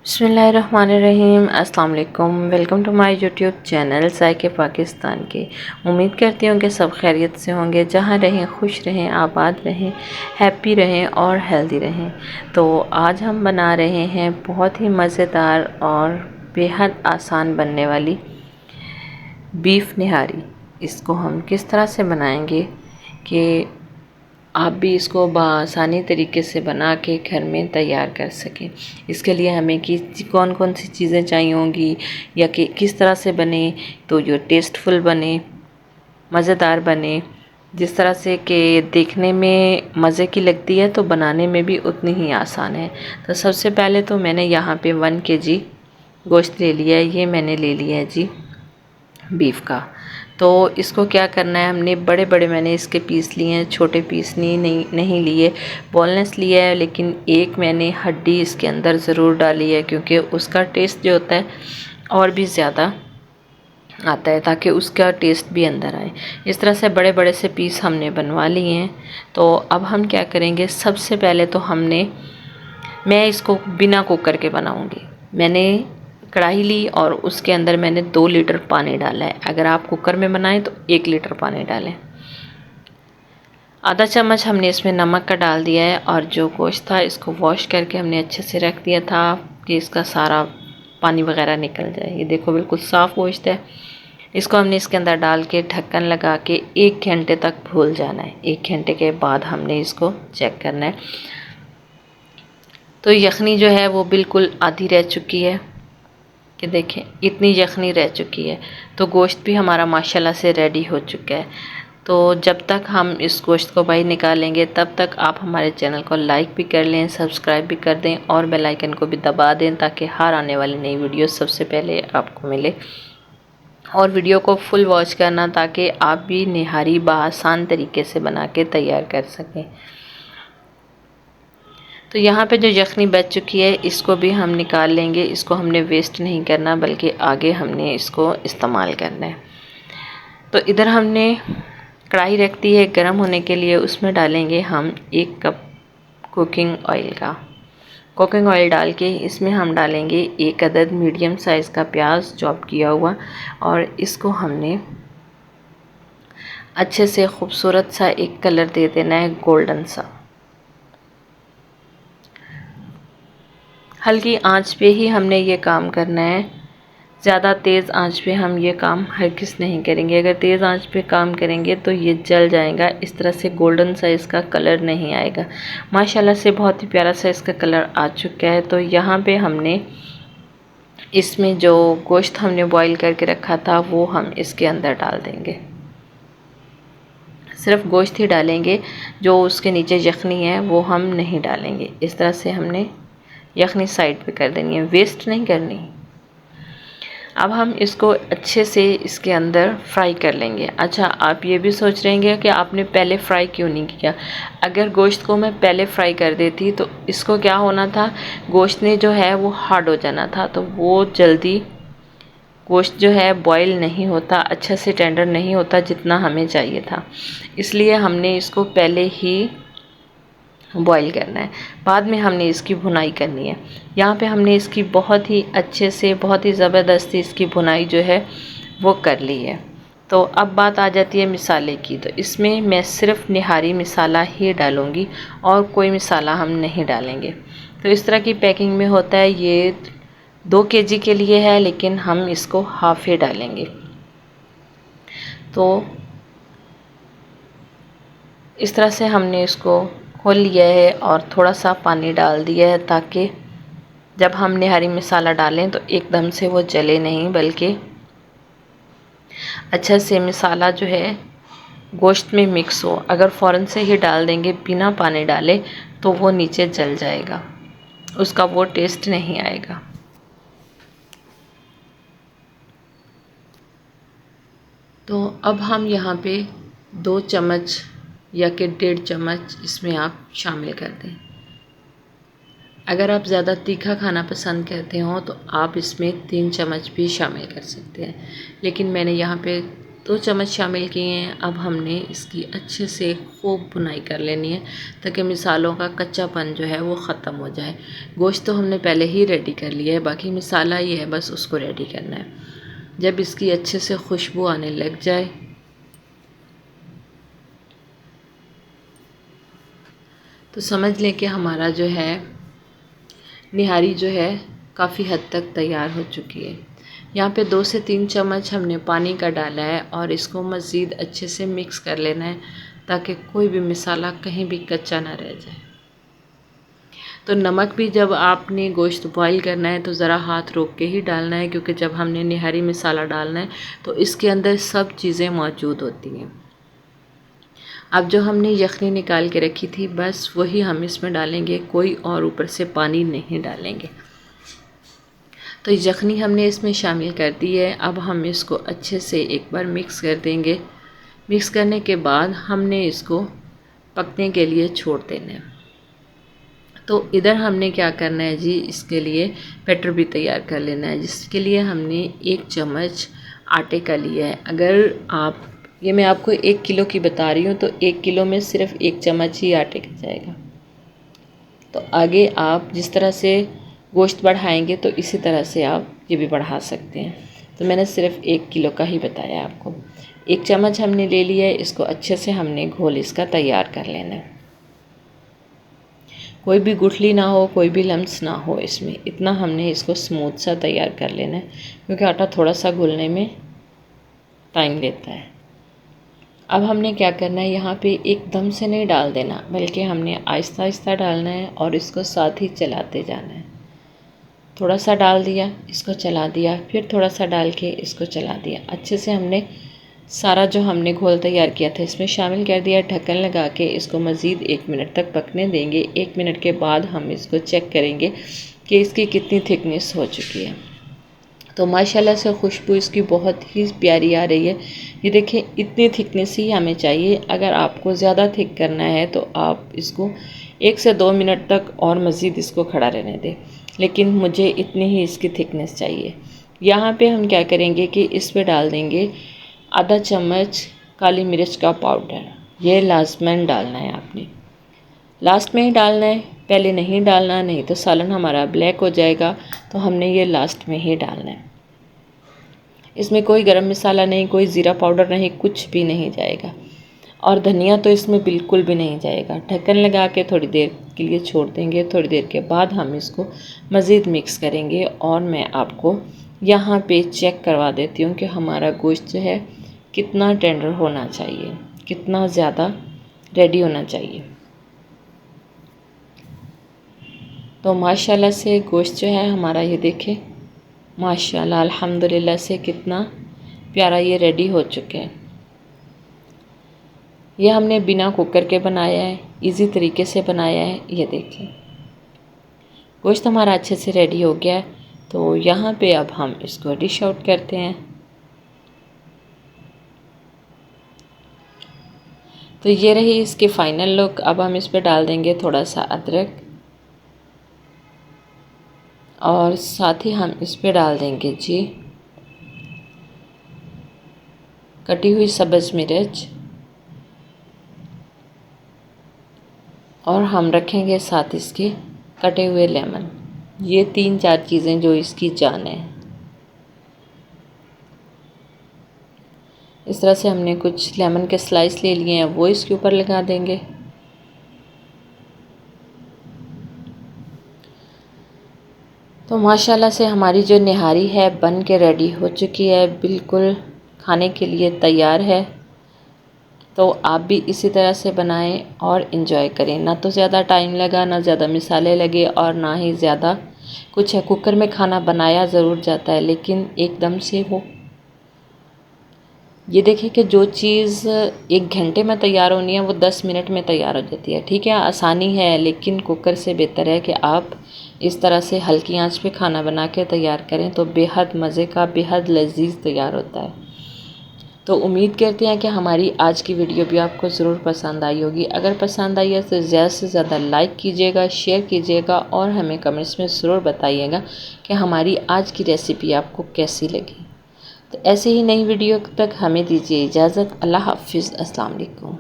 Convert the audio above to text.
बिस्मिल्लाहिर्रहमानिर्रहीम। अस्सलाम वालेकुम। Welcome to my YouTube channel ज़ायके पाकिस्तान के। उम्मीद करती हूँ कि सब खैरियत से होंगे, जहाँ रहें खुश रहें, आबाद रहें, हैप्पी रहें और हेल्दी रहें। तो आज हम बना रहे हैं बहुत ही मज़ेदार और बेहद आसान बनने वाली बीफ निहारी। इसको हम किस तरह से बनाएंगे कि आप भी इसको बआसानी तरीके से बना के घर में तैयार कर सकें। इसके लिए हमें कौन कौन सी चीज़ें चाहिए होंगी या कि किस तरह से बने तो जो टेस्टफुल बने, मज़ेदार बने, जिस तरह से कि देखने में मज़े की लगती है तो बनाने में भी उतनी ही आसान है। तो सबसे पहले तो मैंने यहाँ पे 1 kg गोश्त ले लिया है। ये मैंने ले लिया है जी बीफ का। तो इसको क्या करना है, हमने बड़े बड़े मैंने इसके पीस लिए हैं, छोटे पीस नहीं लिए। बोनलेस लिया है, लेकिन एक मैंने हड्डी इसके अंदर ज़रूर डाली है क्योंकि उसका टेस्ट जो होता है और भी ज़्यादा आता है, ताकि उसका टेस्ट भी अंदर आए। इस तरह से बड़े बड़े से पीस हमने बनवा लिए हैं। तो अब हम क्या करेंगे, सबसे पहले तो मैं इसको बिना कुकर के बनाऊंगी। मैंने कढ़ाई ली और उसके अंदर मैंने 2 लीटर पानी डाला है। अगर आप कुकर में बनाएं तो 1 लीटर पानी डालें। आधा चम्मच हमने इसमें नमक का डाल दिया है और जो गोश्त था इसको वॉश करके हमने अच्छे से रख दिया था कि इसका सारा पानी वगैरह निकल जाए। ये देखो बिल्कुल साफ़ गोश्त है। इसको हमने इसके अंदर डाल के ढक्कन लगा के 1 घंटे तक भूल जाना है। 1 घंटे के बाद हमने इसको चेक करना है। तो यखनी जो है वो बिल्कुल आधी रह चुकी है कि देखें इतनी यखनी रह चुकी है। तो गोश्त भी हमारा माशाल्लाह से रेडी हो चुका है। तो जब तक हम इस गोश्त को बाहर निकालेंगे तब तक आप हमारे चैनल को लाइक भी कर लें, सब्सक्राइब भी कर दें और बेल आइकन को भी दबा दें ताकि हर आने वाली नई वीडियो सबसे पहले आपको मिले। और वीडियो को फुल वॉच करना ताकि आप भी निहारी बआसान तरीके से बना के तैयार कर सकें। तो यहाँ पे जो यखनी बच चुकी है इसको भी हम निकाल लेंगे। इसको हमने वेस्ट नहीं करना बल्कि आगे हमने इसको इस्तेमाल करना है। तो इधर हमने कढ़ाई रख दी है गर्म होने के लिए। उसमें डालेंगे हम 1 कप कुकिंग ऑयल डाल के इसमें हम डालेंगे 1 अदद मीडियम साइज़ का प्याज चॉप किया हुआ और इसको हमने अच्छे से खूबसूरत सा एक कलर दे देना है, गोल्डन सा। हल्की आंच पे ही हमने ये काम करना है। ज़्यादा तेज़ आंच पे हम ये काम हरगिज़ नहीं करेंगे। अगर तेज़ आंच पे काम करेंगे तो ये जल जाएगा। इस तरह से गोल्डन सा इसका कलर नहीं आएगा। माशाल्लाह से बहुत ही प्यारा सा इसका कलर आ चुका है। तो यहाँ पे हमने इसमें जो गोश्त हमने बॉईल करके रखा था वो हम इसके अंदर डाल देंगे। सिर्फ गोश्त ही डालेंगे, जो उसके नीचे यखनी है वो हम नहीं डालेंगे। इस तरह से हमने यखनी साइड पे कर देनी है, वेस्ट नहीं करनी। अब हम इसको अच्छे से इसके अंदर फ्राई कर लेंगे। अच्छा, आप ये भी सोच रहे हैं कि आपने पहले फ्राई क्यों नहीं किया। अगर गोश्त को मैं पहले फ्राई कर देती तो इसको क्या होना था, गोश्त ने जो है वो हार्ड हो जाना था। तो वो जल्दी गोश्त जो है बॉईल नहीं होता, अच्छा से टेंडर नहीं होता जितना हमें चाहिए था। इसलिए हमने इसको पहले ही बॉईल करना है, बाद में हमने इसकी भुनाई करनी है। यहाँ पे हमने इसकी बहुत ही अच्छे से, बहुत ही ज़बरदस्ती इसकी भुनाई जो है वो कर ली है। तो अब बात आ जाती है मिसाले की। तो इसमें मैं सिर्फ निहारी मसाला ही डालूँगी और कोई मसाला हम नहीं डालेंगे। तो इस तरह की पैकिंग में होता है। ये 2 kg के लिए है लेकिन हम इसको हाफ़ ही डालेंगे। तो इस तरह से हमने इसको खोल लिया है और थोड़ा सा पानी डाल दिया है ताकि जब हम निहारी मसाला डालें तो एकदम से वो जले नहीं, बल्कि अच्छा से मसाला जो है गोश्त में मिक्स हो। अगर फ़ौरन से ही डाल देंगे बिना पानी डाले तो वो नीचे जल जाएगा, उसका वो टेस्ट नहीं आएगा। तो अब हम यहाँ पे 2 चम्मच या कि 1.5 चम्मच इसमें आप शामिल कर दें। अगर आप ज़्यादा तीखा खाना पसंद करते हो तो आप इसमें 3 चम्मच भी शामिल कर सकते हैं, लेकिन मैंने यहाँ पे 2 चम्मच शामिल किए हैं। अब हमने इसकी अच्छे से खूब भुनाई कर लेनी है ताकि मिसालों का कच्चापन जो है वो ख़त्म हो जाए। गोश्त तो हमने पहले ही रेडी कर लिया है, बाकी मिसाला ही है, बस उसको रेडी करना है। जब इसकी अच्छे से खुशबू आने लग जाए तो समझ लें कि हमारा जो है निहारी जो है काफ़ी हद तक तैयार हो चुकी है। यहाँ पे 2 से 3 चम्मच हमने पानी का डाला है और इसको मज़ीद अच्छे से मिक्स कर लेना है ताकि कोई भी मसाला कहीं भी कच्चा ना रह जाए। तो नमक भी जब आपने गोश्त बॉईल करना है तो ज़रा हाथ रोक के ही डालना है, क्योंकि जब हमने निहारी मसाला डालना है तो इसके अंदर सब चीज़ें मौजूद होती हैं। अब जो हमने यखनी निकाल के रखी थी बस वही हम इसमें डालेंगे, कोई और ऊपर से पानी नहीं डालेंगे। तो यखनी हमने इसमें शामिल कर दी है। अब हम इसको अच्छे से एक बार मिक्स कर देंगे। मिक्स करने के बाद हमने इसको पकने के लिए छोड़ देना है। तो इधर हमने क्या करना है जी, इसके लिए बैटर भी तैयार कर लेना है, जिसके लिए हमने 1 चम्मच आटे का लिया है। अगर आप, ये मैं आपको 1 किलो की बता रही हूँ, तो 1 किलो में सिर्फ 1 चम्मच ही आटे का जाएगा। तो आगे आप जिस तरह से गोश्त बढ़ाएंगे तो इसी तरह से आप ये भी बढ़ा सकते हैं। तो मैंने सिर्फ 1 किलो का ही बताया आपको। 1 चम्मच हमने ले लिया है। इसको अच्छे से हमने घोल इसका तैयार कर लेना है। कोई भी गुठली ना हो, कोई भी लम्स ना हो इसमें, इतना हमने इसको स्मूथ सा तैयार कर लेना है, क्योंकि आटा थोड़ा सा घुलने में टाइम लेता है। अब हमने क्या करना है, यहाँ पे एकदम से नहीं डाल देना, बल्कि हमने आहिस्ता आहिस्ता डालना है और इसको साथ ही चलाते जाना है। थोड़ा सा डाल दिया, इसको चला दिया, फिर थोड़ा सा डाल के इसको चला दिया। अच्छे से हमने सारा जो हमने घोल तैयार किया था इसमें शामिल कर दिया। ढक्कन लगा के इसको मज़ीद 1 मिनट तक पकने देंगे। 1 मिनट के बाद हम इसको चेक करेंगे कि इसकी कितनी थिकनेस हो चुकी है। तो माशाल्लाह से खुशबू इसकी बहुत ही प्यारी आ रही है। ये देखिए, इतनी थिकनेस ही हमें चाहिए। अगर आपको ज़्यादा थिक करना है तो आप इसको 1 से 2 मिनट तक और मज़ीद इसको खड़ा रहने दें, लेकिन मुझे इतनी ही इसकी थिकनेस चाहिए। यहाँ पे हम क्या करेंगे कि इस पे डाल देंगे आधा चम्मच काली मिर्च का पाउडर। ये लाजमन डालना है आपने, लास्ट में ही डालना है, पहले नहीं डालना, नहीं तो सालन हमारा ब्लैक हो जाएगा। तो हमने ये लास्ट में ही डालना है। इसमें कोई गरम मसाला नहीं, कोई ज़ीरा पाउडर नहीं, कुछ भी नहीं जाएगा। और धनिया तो इसमें बिल्कुल भी नहीं जाएगा। ढक्कन लगा के थोड़ी देर के लिए छोड़ देंगे। थोड़ी देर के बाद हम इसको मज़ीद मिक्स करेंगे और मैं आपको यहाँ पे चेक करवा देती हूँ कि हमारा गोश्त जो है कितना टेंडर होना चाहिए, कितना ज़्यादा रेडी होना चाहिए। तो माशाल्लाह से गोश्त जो है हमारा, ये देखें माशाल्लाह अल्हम्दुलिल्लाह से कितना प्यारा ये रेडी हो चुके हैं। ये हमने बिना कुकर के बनाया है, इजी तरीके से बनाया है। ये देखिए गोश्त हमारा अच्छे से रेडी हो गया है। तो यहाँ पे अब हम इसको डिश आउट करते हैं। तो ये रही इसकी फ़ाइनल लुक। अब हम इस पर डाल देंगे थोड़ा सा अदरक और साथ ही हम इस पर डाल देंगे जी कटी हुई सब्ज़ मिर्च, और हम रखेंगे साथ इसके कटे हुए लेमन। ये 3-4 चीज़ें जो इसकी जान है। इस तरह से हमने कुछ लेमन के स्लाइस ले लिए हैं, वो इसके ऊपर लगा देंगे। तो माशाल्लाह से हमारी जो निहारी है बन के रेडी हो चुकी है, बिल्कुल खाने के लिए तैयार है। तो आप भी इसी तरह से बनाएं और इन्जॉय करें। ना तो ज़्यादा टाइम लगा, ना ज़्यादा मिसाले लगे और ना ही ज़्यादा कुछ है। कुकर में खाना बनाया ज़रूर जाता है, लेकिन एकदम से वो, ये देखिए कि जो चीज़ 1 घंटे में तैयार होनी है वो 10 मिनट में तैयार हो जाती है। ठीक है, आसानी है, लेकिन कुकर से बेहतर है कि आप इस तरह से हल्की आंच पे खाना बना के तैयार करें, तो बेहद मज़े का, बेहद लजीज तैयार होता है। तो उम्मीद करते हैं कि हमारी आज की वीडियो भी आपको ज़रूर पसंद आई होगी। अगर पसंद आई है तो ज़्यादा से ज़्यादा लाइक कीजिएगा, शेयर कीजिएगा और हमें कमेंट्स में ज़रूर बताइएगा कि हमारी आज की रेसिपी आपको कैसी लगी। तो ऐसे ही नई वीडियो तक हमें दीजिए इजाज़त। अल्लाह हाफ़िज़। अस्सलाम वालेकुम।